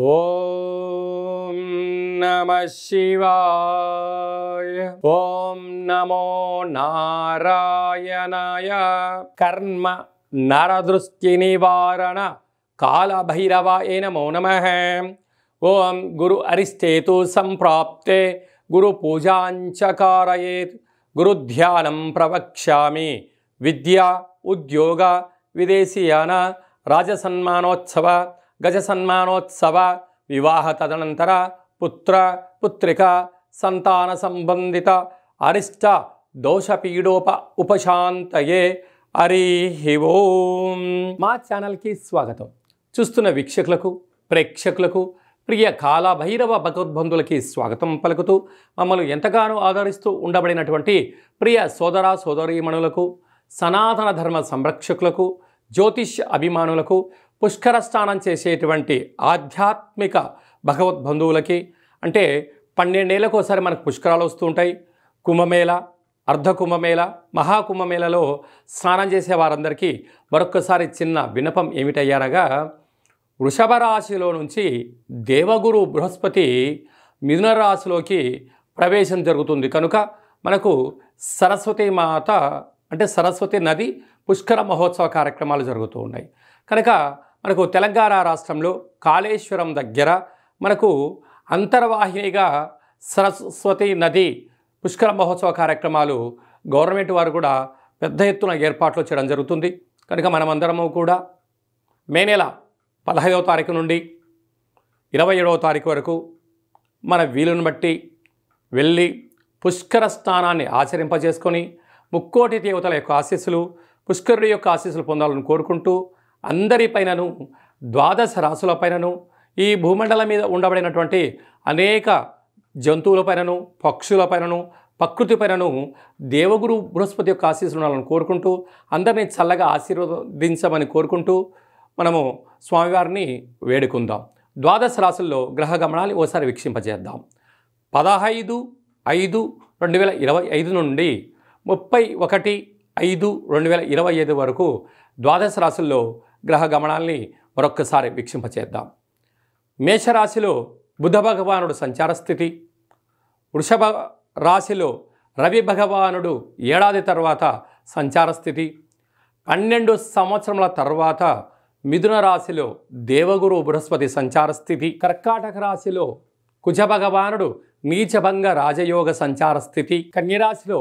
ఓం నమః శివాయ. ఓం నమో నారాయణాయ. కర్మ నరదృష్టి నివారణ కాళభైరవాయ నమో నమః. ఓం గురు అరిష్టేతు సంప్రాప్తే గురు పూజాంచ కారయేత్. గురు ధ్యానం ప్రవక్ష్యామి. విద్య ఉద్యోగ విదేశీయాన రాజసన్మానోత్సవ గజ సన్మానోత్సవ వివాహ తదనంతర పుత్ర పుత్రిక సంతాన సంబంధిత అరిష్ట దోషపీడోప ఉపశాంతయే. హరి ఓం. మా ఛానల్కి స్వాగతం. చూస్తున్న వీక్షకులకు ప్రేక్షకులకు ప్రియ కాళభైరవ భగవద్బంధులకి స్వాగతం పలుకుతూ మమ్మల్ని ఎంతగానో ఆదరిస్తూ ఉండబడినటువంటి ప్రియ సోదర సోదరీమణులకు సనాతన ధర్మ సంరక్షకులకు జ్యోతిష్ అభిమానులకు పుష్కర స్నానం చేసేటువంటి ఆధ్యాత్మిక భగవద్బంధువులకి, అంటే 12 ఏళ్ళకు ఒకసారి మనకు పుష్కరాలు వస్తూ ఉంటాయి. కుంభమేళ, అర్ధ కుంభమేళ, మహాకుంభమేళలో స్నానం చేసే వారందరికీ మరొక్కసారి చిన్న విన్నపం ఏమిటయ్యారగా, వృషభ రాశిలో నుంచి దేవగురు బృహస్పతి మిథున రాశిలోకి ప్రవేశం జరుగుతుంది. కనుక మనకు సరస్వతి మాత అంటే సరస్వతి నది పుష్కర మహోత్సవ కార్యక్రమాలు జరుగుతూ ఉన్నాయి. కనుక మనకు తెలంగాణ రాష్ట్రంలో కాళేశ్వరం దగ్గర మనకు అంతర్వాహినిగా సరస్వతి నది పుష్కర మహోత్సవ కార్యక్రమాలు గవర్నమెంట్ వారు కూడా పెద్ద ఎత్తున ఏర్పాట్లు చేయడం జరుగుతుంది. కనుక మనమందరము కూడా మే నెల 15వ తారీఖు నుండి 27వ తారీఖు వరకు మన వీలును బట్టి వెళ్ళి పుష్కర స్నానాన్ని ఆచరింపజేసుకొని ముక్కోటి దేవతల యొక్క ఆశీస్సులు, పుష్కరుడి యొక్క ఆశీస్సులు పొందాలని కోరుకుంటూ, అందరిపైనను 12 రాశులపైనను ఈ భూమండలం మీద ఉండబడినటువంటి అనేక జంతువులపైనను పక్షులపైనను ప్రకృతిపైనను దేవగురు బృహస్పతి యొక్క ఆశీస్సులు ఉండాలని కోరుకుంటూ, అందరినీ చల్లగా ఆశీర్వదించమని కోరుకుంటూ మనము స్వామివారిని వేడుకుందాం. 12 రాశుల్లో గ్రహ గమనాన్ని ఓసారి వీక్షింపజేద్దాం. 15/5/2025 నుండి 31/5/2025 వరకు 12 రాశుల్లో గ్రహ గమనాల్ని మరొక్కసారి వీక్షింపచేద్దాం. మేషరాశిలో బుధ భగవానుడు సంచార స్థితి, వృషభ రాశిలో రవి భగవానుడు ఏడాది తర్వాత సంచార స్థితి, 12 సంవత్సరముల తర్వాత మిథున రాశిలో దేవగురు బృహస్పతి సంచార స్థితి, కర్కాటక రాశిలో కుజ భగవానుడు నీచభంగ రాజయోగ సంచార స్థితి, కన్యరాశిలో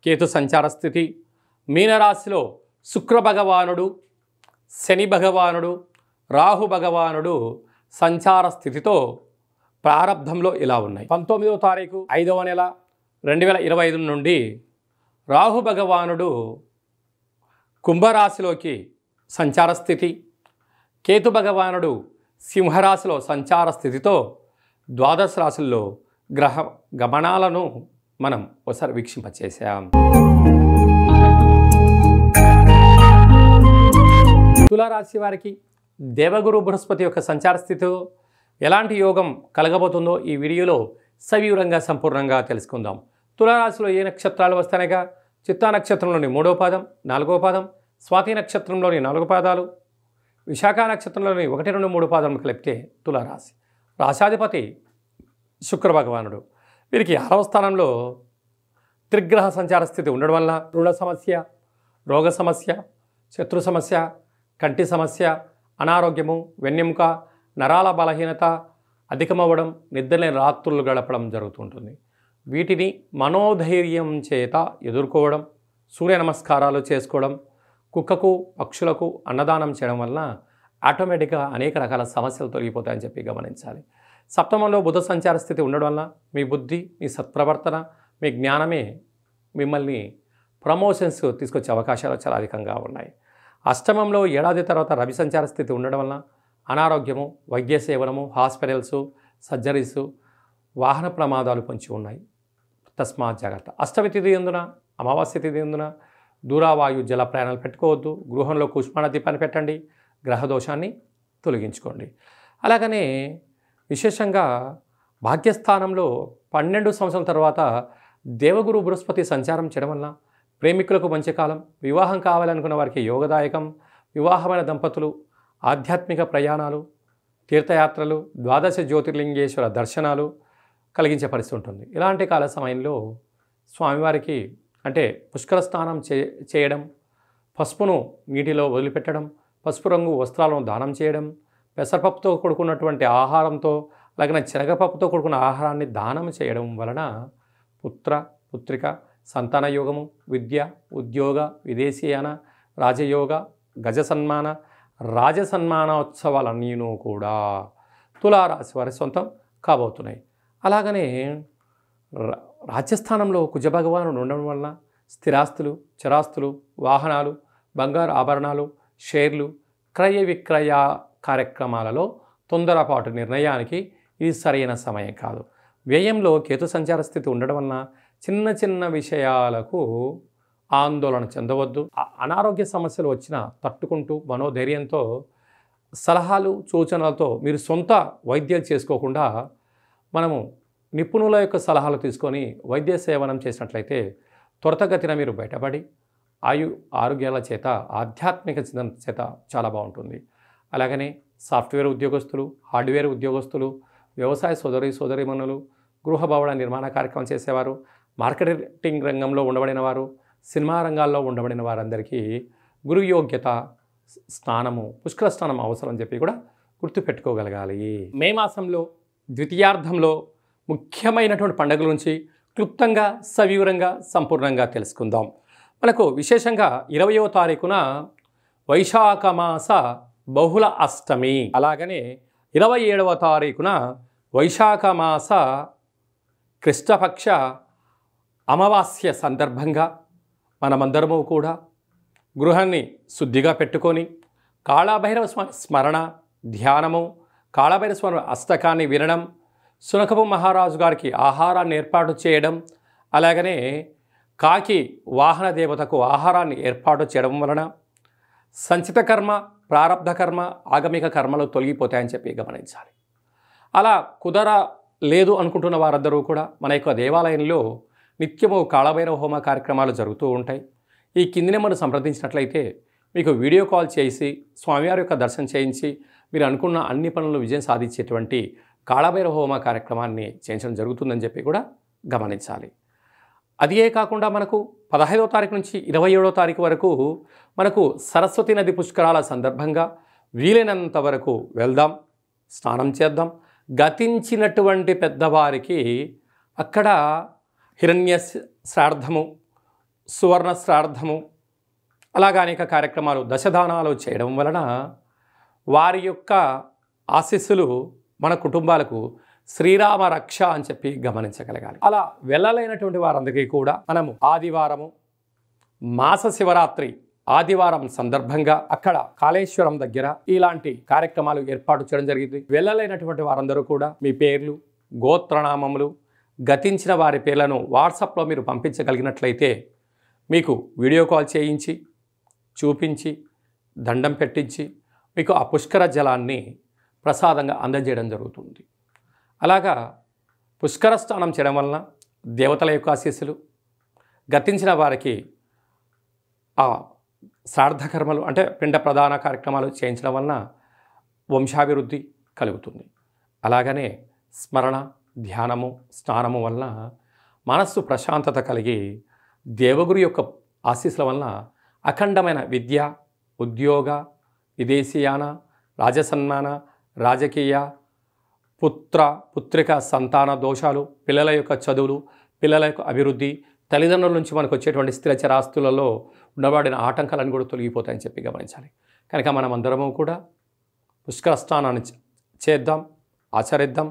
కేతు సంచార స్థితి, మీనరాశిలో శుక్ర భగవానుడు శని భగవానుడు రాహు భగవానుడు సంచార స్థితితో ప్రారంభంలో ఇలా ఉన్నాయి. 19వ తారీఖు 5వ నెల 2025 నుండి రాహు భగవానుడు కుంభరాశిలోకి సంచార స్థితి, కేతు భగవానుడు సింహరాశిలో సంచార స్థితితో 12 రాశుల్లో గ్రహ గమనాలను మనం ఒకసారి వీక్షింపచేసాం. తులారాశి వారికి దేవగురు బృహస్పతి యొక్క సంచార స్థితితో ఎలాంటి యోగం కలగబోతుందో ఈ వీడియోలో సవివరంగా సంపూర్ణంగా తెలుసుకుందాం. తులారాశిలో ఏ నక్షత్రాలు వస్తానగా, చిత్తా నక్షత్రంలోని 3వ పాదం 4వ పాదం, స్వాతి నక్షత్రంలోని 4 పాదాలు, విశాఖ నక్షత్రంలోని 1, 2, 3 పాదం కలిపితే తులారాశి. రాశాధిపతి శుక్ర భగవానుడు. వీరికి 6వ స్థానంలో త్రిగ్రహ సంచార స్థితి ఉండడం వల్ల రుణ సమస్య, రోగ సమస్య, శత్రు సమస్య, కంటి సమస్య, అనారోగ్యము, వెన్నెముక, నరాల బలహీనత అధికమవ్వడం, నిద్రలేని రాత్రులు గడపడం జరుగుతుంటుంది. వీటిని మనోధైర్యం చేత ఎదుర్కోవడం, సూర్య నమస్కారాలు చేసుకోవడం, కుక్కకు పక్షులకు అన్నదానం చేయడం వలన ఆటోమేటిక్గా అనేక రకాల సమస్యలు తొలగిపోతాయని చెప్పి గమనించాలి. సప్తమంలో బుధ సంచార స్థితి ఉండడం వల్ల మీ బుద్ధి, మీ సత్ప్రవర్తన, మీ జ్ఞానమే మిమ్మల్ని ప్రమోషన్స్ తీసుకొచ్చే అవకాశాలు చాలా అధికంగా ఉన్నాయి. అష్టమంలో ఏడాది తర్వాత రవి సంచార స్థితి ఉండడం వల్ల అనారోగ్యము, వైద్య సేవనము, హాస్పిటల్స్, సర్జరీసు, వాహన ప్రమాదాలు పొంచి ఉన్నాయి. తస్మాత్ జాగ్రత్త. అష్టమి తిథి ఎందున, అమావాస్య తిథి ఎందున దూరావాయు జల ప్రయాణాలు పెట్టుకోవద్దు. గృహంలో కుష్మాణ దీపాన్ని పెట్టండి. గ్రహదోషాన్ని తొలగించుకోండి. అలాగనే విశేషంగా భాగ్యస్థానంలో 12 సంవత్సరాల తర్వాత దేవగురు బృహస్పతి సంచారం చేయడం వల్ల ప్రేమికులకు మంచి కాలం, వివాహం కావాలనుకున్న వారికి యోగదాయకం, వివాహమైన దంపతులు ఆధ్యాత్మిక ప్రయాణాలు, తీర్థయాత్రలు, ద్వాదశ జ్యోతిర్లింగేశ్వర దర్శనాలు కలిగించే పరిస్థితి ఉంటుంది. ఇలాంటి కాల సమయంలో స్వామివారికి అంటే పుష్కర స్నానం చేయడం, పసుపును నీటిలో వదిలిపెట్టడం, పసుపు రంగు వస్త్రాలను దానం చేయడం, పెసరపప్పుతో కూడుకున్నటువంటి ఆహారంతో అలాగే శనగపప్పుతో కూడుకున్న ఆహారాన్ని దానం చేయడం వలన పుత్ర, పుత్రిక, సంతాన యోగము, విద్య, ఉద్యోగ, విదేశీయాన, రాజయోగ, గజ సన్మాన, రాజసన్మానోత్సవాలన్నీను కూడా తులారాశి వారి సొంతం కాబోతున్నాయి. అలాగనే రాజ్యస్థానంలో కుజభగవానుడు ఉండడం వలన స్థిరాస్తులు, చరాస్తులు, వాహనాలు, బంగారు ఆభరణాలు, షేర్లు, క్రయ విక్రయ కార్యక్రమాలలో తొందరపాటు నిర్ణయానికి ఇది సరైన సమయం కాదు. వ్యయంలో కేతు సంచార స్థితి ఉండడం వలన చిన్న చిన్న విషయాలకు ఆందోళన చెందవద్దు. అనారోగ్య సమస్యలు వచ్చినా తట్టుకుంటూ మనోధైర్యంతో సలహాలు, సూచనలతో మీరు సొంత వైద్యాలు చేసుకోకుండా మనము నిపుణుల యొక్క సలహాలు తీసుకొని వైద్య సేవనం చేసినట్లయితే త్వరితగతిన మీరు బయటపడి ఆరోగ్యాల చేత, ఆధ్యాత్మిక చింతన చేత చాలా బాగుంటుంది. అలాగనే సాఫ్ట్వేర్ ఉద్యోగస్తులు, హార్డ్వేర్ ఉద్యోగస్తులు, వ్యవసాయ సోదరీమణులు, గృహ భవన నిర్మాణ కార్యక్రమం చేసేవారు, మార్కెటింగ్ రంగంలో ఉండబడిన వారు, సినిమా రంగాల్లో ఉండబడిన వారందరికీ గురు యోగ్యత స్నానము, పుష్కర స్నానం అవసరం అని చెప్పి కూడా గుర్తుపెట్టుకోగలగాలి. మే మాసంలో ద్వితీయార్థంలో ముఖ్యమైనటువంటి పండుగల నుంచి క్లుప్తంగా, సవివరంగా, సంపూర్ణంగా తెలుసుకుందాం. మనకు విశేషంగా 20వ తారీఖున వైశాఖ మాస బహుళ అష్టమి, అలాగనే 27వ తారీఖున వైశాఖ మాస కృష్ణపక్ష అమావాస్య సందర్భంగా మనమందరము కూడా గృహాన్ని శుద్ధిగా పెట్టుకొని కాళభైరవ స్వామి స్మరణ, ధ్యానము, కాళభైరవ స్వామి అష్టకాన్ని వినడం, శునకపు మహారాజు గారికి ఆహారాన్ని ఏర్పాటు చేయడం, అలాగనే కాకి వాహన దేవతకు ఆహారాన్ని ఏర్పాటు చేయడం వలన సంచిత కర్మ, ప్రారబ్ధ కర్మ, ఆగమిక కర్మలు తొలగిపోతాయని చెప్పి గమనించాలి. అలా లేదు అనుకుంటున్న వారందరూ కూడా మన యొక్క దేవాలయంలో నిత్యము కాళభైరవ హోమ కార్యక్రమాలు జరుగుతూ ఉంటాయి. ఈ కింది నెంబర్ను సంప్రదించినట్లయితే మీకు వీడియో కాల్ చేసి స్వామివారి యొక్క దర్శనం చేయించి మీరు అనుకున్న అన్ని పనులు విజయం సాధించేటువంటి కాళభైరవ హోమ కార్యక్రమాన్ని చేయించడం జరుగుతుందని చెప్పి కూడా గమనించాలి. అదే కాకుండా మనకు 15వ తారీఖు నుంచి 27వ తారీఖు వరకు మనకు సరస్వతి నది పుష్కరాల సందర్భంగా వీలైనంత వరకు వెళ్దాం, స్నానం చేద్దాం. గతించినటువంటి పెద్దవారికి అక్కడ హిరణ్య శ్రాద్ధము, సువర్ణ శ్రాద్ధము, అలాగా అనేక కార్యక్రమాలు, దశదానాలు చేయడం వలన వారి యొక్క ఆశీస్సులు మన కుటుంబాలకు శ్రీరామ రక్ష అని చెప్పి గమనించగలగాలి. అలా వెళ్ళలేనటువంటి వారందరికీ కూడా మనము ఆదివారము, మాస శివరాత్రి ఆదివారం సందర్భంగా అక్కడ కాళేశ్వరం దగ్గర ఇలాంటి కార్యక్రమాలు ఏర్పాటు చేయడం జరిగింది. వెళ్ళలేనటువంటి వారందరూ కూడా మీ పేర్లు, గోత్రనామములు, గతించిన వారి పేర్లను వాట్సాప్లో మీరు పంపించగలిగినట్లయితే మీకు వీడియో కాల్ చేయించి చూపించి దండం పెట్టించి మీకు ఆ పుష్కర జలాన్ని ప్రసాదంగా అందజేయడం జరుగుతుంది. అలాగా పుష్కర స్నానం చేయడం వలన దేవతల యొక్క ఆశీస్సులు, గతించిన వారికి ఆ శ్రాద్ధకర్మలు అంటే పిండ ప్రధాన కార్యక్రమాలు చేయించడం వలన వంశాభివృద్ధి కలుగుతుంది. అలాగనే స్మరణ, ధ్యానము, స్నానము వలన మనస్సు ప్రశాంతత కలిగి దేవగురు యొక్క ఆశీస్సుల వలన అఖండమైన విద్య, ఉద్యోగ, విదేశీయాన, రాజసన్మాన, రాజకీయ, పుత్ర, పుత్రిక, సంతాన దోషాలు, పిల్లల యొక్క చదువులు, పిల్లల యొక్క అభివృద్ధి, తల్లిదండ్రుల నుంచి మనకు వచ్చేటువంటి స్థిరచరాస్తులలో ఉండబడిన ఆటంకాలను కూడా తొలగిపోతాయని చెప్పి గమనించాలి. కనుక మనం అందరము కూడా పుష్కర స్నానాన్ని చేద్దాం, ఆచరిద్దాం.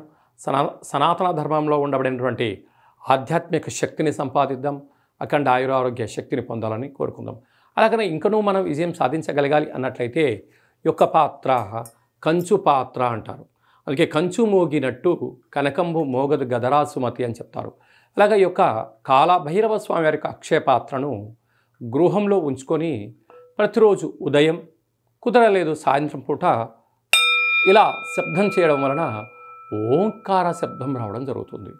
సనాతన ధర్మంలో ఉండబడినటువంటి ఆధ్యాత్మిక శక్తిని సంపాదిద్దాం, అఖండ ఆయురారోగ్య శక్తిని పొందాలని కోరుకుందాం. అలాగనే ఇంకనూ మనం విజయం సాధించగలగాలి అన్నట్లయితే యొక్క పాత్ర కంచు పాత్ర అంటారు. అందుకే కంచు మోగినట్టు కనకంబు మోగదు గదరా సుమతి అని చెప్తారు. అలాగే ఈ యొక్క కాళభైరవ స్వామి వారి యొక్క అక్షయ పాత్రను గృహంలో ఉంచుకొని ప్రతిరోజు ఉదయం, కుదరలేదు సాయంత్రం పూట ఇలా శబ్దం చేయడం వలన ఓంకార శబ్దం రావడం జరుగుతుంది.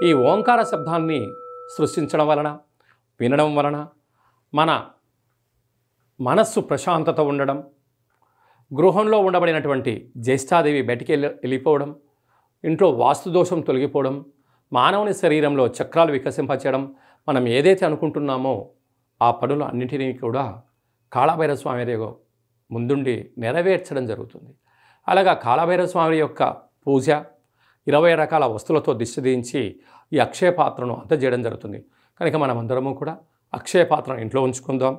ఈ ఓంకార శబ్దాన్ని సృష్టించడం వలన వినడం వలన మన మనస్సు ప్రశాంతత ఉండడం, గృహంలో ఉండబడినటువంటి జ్యేష్ఠాదేవి బయటికి వెళ్ళిపోవడం, ఇంట్లో వాస్తుదోషం తొలగిపోవడం, మానవుని శరీరంలో చక్రాలు వికసింపచేయడం, మనం ఏదైతే అనుకుంటున్నామో ఆ పనులు అన్నింటినీ కూడా కాళభైరవ స్వామి ముందుండి నెరవేర్చడం జరుగుతుంది. అలాగా కాళభైరవ స్వామి యొక్క పూజ 20 రకాల వస్తువులతో దిష్టి దించి ఈ అక్షయ పాత్రను అందజేయడం జరుగుతుంది. కనుక మనమందరము కూడా అక్షయ పాత్రను ఇంట్లో ఉంచుకుందాం,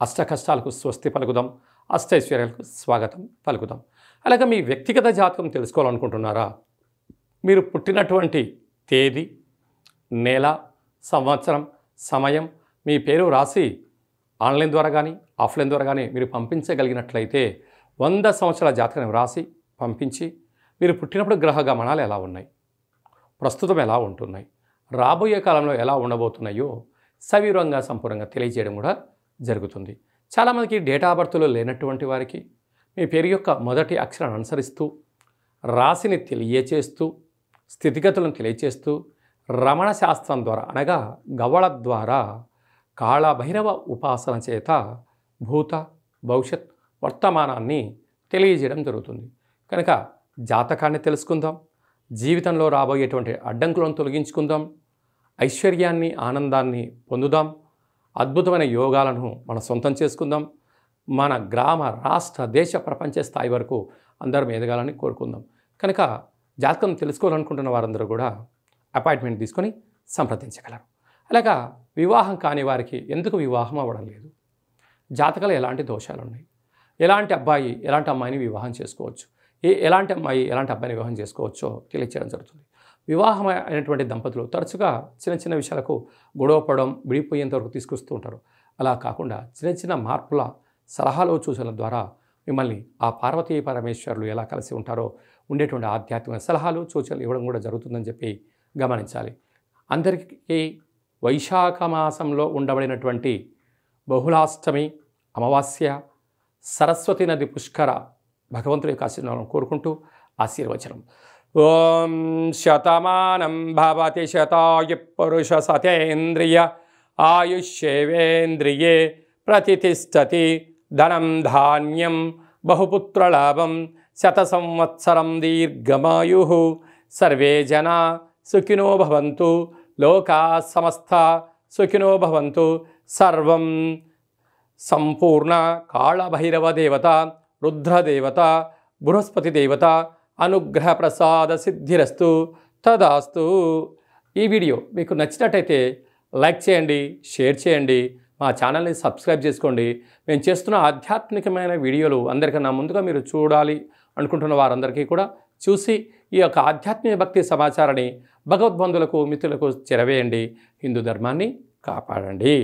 అష్ట కష్టాలకు స్వస్తి పలుకుదాం, అష్టైశ్వర్యాలకు స్వాగతం పలుకుదాం. అలాగే మీ వ్యక్తిగత జాతకం తెలుసుకోవాలనుకుంటున్నారా? మీరు పుట్టినటువంటి తేదీ, నెల, సంవత్సరం, సమయం, మీ పేరు రాసి ఆన్లైన్ ద్వారా కానీ ఆఫ్లైన్ ద్వారా కానీ మీరు పంపించగలిగినట్లయితే 100 సంవత్సరాల జాతకాన్ని రాసి పంపించి మీరు పుట్టినప్పుడు గ్రహ గమనాలు ఎలా ఉన్నాయి, ప్రస్తుతం ఎలా ఉంటున్నాయి, రాబోయే కాలంలో ఎలా ఉండబోతున్నాయో సవివరంగా సంపూర్ణంగా తెలియజేయడం కూడా జరుగుతుంది. చాలామందికి డేటా ఆఫ్ బర్త్లో లేనటువంటి వారికి మీ పేరు యొక్క మొదటి అక్షరాన్ని అనుసరిస్తూ రాశిని తెలియచేస్తూ స్థితిగతులను తెలియచేస్తూ రమణ శాస్త్రం ద్వారా అనగా గవ్వళ ద్వారా కాళభైరవ ఉపాసన చేత భూత భవిష్యత్ వర్తమానాన్ని తెలియజేయడం జరుగుతుంది. కనుక జాతకాన్ని తెలుసుకుందాం, జీవితంలో రాబోయేటువంటి అడ్డంకులను తొలగించుకుందాం, ఐశ్వర్యాన్ని ఆనందాన్ని పొందుదాం, అద్భుతమైన యోగాలను మనం సొంతం చేసుకుందాం, మన గ్రామ రాష్ట్ర దేశ ప్రపంచ స్థాయి వరకు అందరం ఎదగాలని కోరుకుందాం. కనుక జాతకం తెలుసుకోవాలనుకుంటున్న వారందరూ కూడా అపాయింట్మెంట్ తీసుకొని సంప్రదించగలరు. అలాగా వివాహం కాని వారికి ఎందుకు వివాహం అవ్వడం లేదు, జాతకాలు ఎలాంటి దోషాలు ఉన్నాయి, ఎలాంటి అబ్బాయి ఎలాంటి అమ్మాయిని వివాహం చేసుకోవచ్చు, ఎలాంటి అమ్మాయి ఎలాంటి అబ్బాయిని వివాహం చేసుకోవచ్చో తెలియచేయడం జరుగుతుంది. వివాహం అయినటువంటి దంపతులు తరచుగా చిన్న చిన్న విషయాలకు గొడవపడడం, విడిపోయేంత వరకు తీసుకొస్తూ ఉంటారు. అలా కాకుండా చిన్న చిన్న మార్పుల సలహాలు సూచనల ద్వారా మిమ్మల్ని ఆ పార్వతీ పరమేశ్వరులు ఎలా కలిసి ఉంటారో ఉండేటువంటి ఆధ్యాత్మిక సలహాలు సూచనలు ఇవ్వడం కూడా జరుగుతుందని చెప్పి గమనించాలి. అందరికీ వైశాఖ మాసంలో ఉండబడినటువంటి బహుళాష్టమి అమావాస్య సరస్వతి నది పుష్కర భగవంతుడి యొక్క ఆశీర్వాదం కోరుకుంటూ ఆశీర్వచనం. ఓం శతమానం భవతి శతాయు పురుష సతేంద్రియ ఆయుష్యేవేంద్రియే ప్రతిష్టతి ధనం ధాన్యం బహుపుత్రలాభం శత సంవత్సరం దీర్ఘమాయు సర్వే జనా సుఖినో భవంతు లోకా సమస్త సుఖినో భవంతు. సర్వం సంపూర్ణ కాళభైరవ దేవత, రుద్రదేవత, బృహస్పతి దేవత అనుగ్రహ ప్రసాద సిద్ధిరస్తు తదాస్తు. ఈ వీడియో మీకు నచ్చినట్టయితే లైక్ చేయండి, షేర్ చేయండి, మా ఛానల్ని సబ్స్క్రైబ్ చేసుకోండి. మేము చేస్తున్న ఆధ్యాత్మికమైన వీడియోలు అందరికన్నా ముందుగా మీరు చూడాలి అనుకుంటున్న వారందరికీ కూడా చూసి ఈ యొక్క ఆధ్యాత్మిక భక్తి సమాచారాన్ని భగవద్బంధులకు మిత్రులకు చేరవేయండి. హిందూ ధర్మాన్ని కాపాడండి.